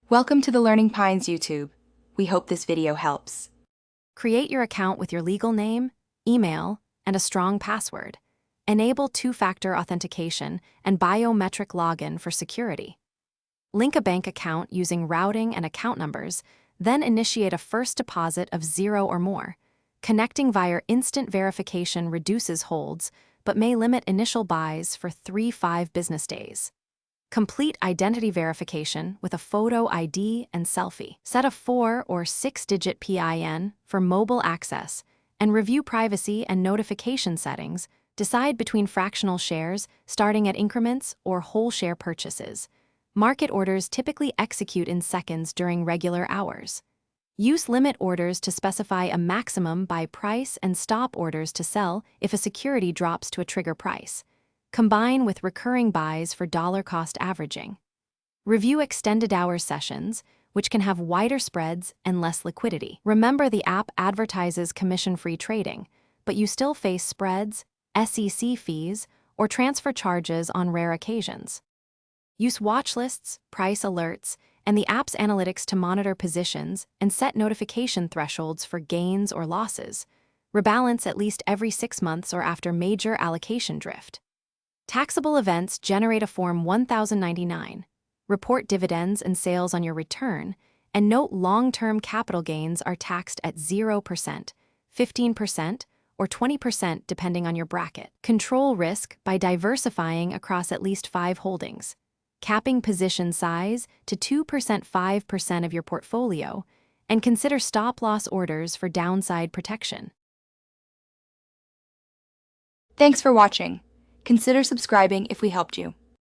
Welcome to the Learning Pines YouTube. We hope this video helps. Create your account with your legal name, email, and a strong password. Enable two-factor authentication and biometric login for security. Link a bank account using routing and account numbers, then initiate a first deposit of 0 or more. Connecting via instant verification reduces holds, but may limit initial buys for 3-5 business days. Complete identity verification with a photo ID and selfie. Set a 4- or 6-digit PIN for mobile access, and review privacy and notification settings. Decide between fractional shares, starting at increments, or whole share purchases. Market orders typically execute in seconds during regular hours. Use limit orders to specify a maximum buy price and stop orders to sell if a security drops to a trigger price. Combine with recurring buys for dollar cost averaging. Review extended hours sessions, which can have wider spreads and less liquidity. Remember, the app advertises commission-free trading, but you still face spreads, SEC fees, or transfer charges on rare occasions. Use watch lists, price alerts, and the app's analytics to monitor positions and set notification thresholds for gains or losses. Rebalance at least every 6 months or after major allocation drift. Taxable events generate a Form 1099. Report dividends and sales on your return, and note long-term capital gains are taxed at 0%, 15%, or 20% depending on your bracket. Control risk by diversifying across at least 5 holdings, capping position size to 2%, 5% of your portfolio, and consider stop-loss orders for downside protection. Thanks for watching. Consider subscribing if we helped you.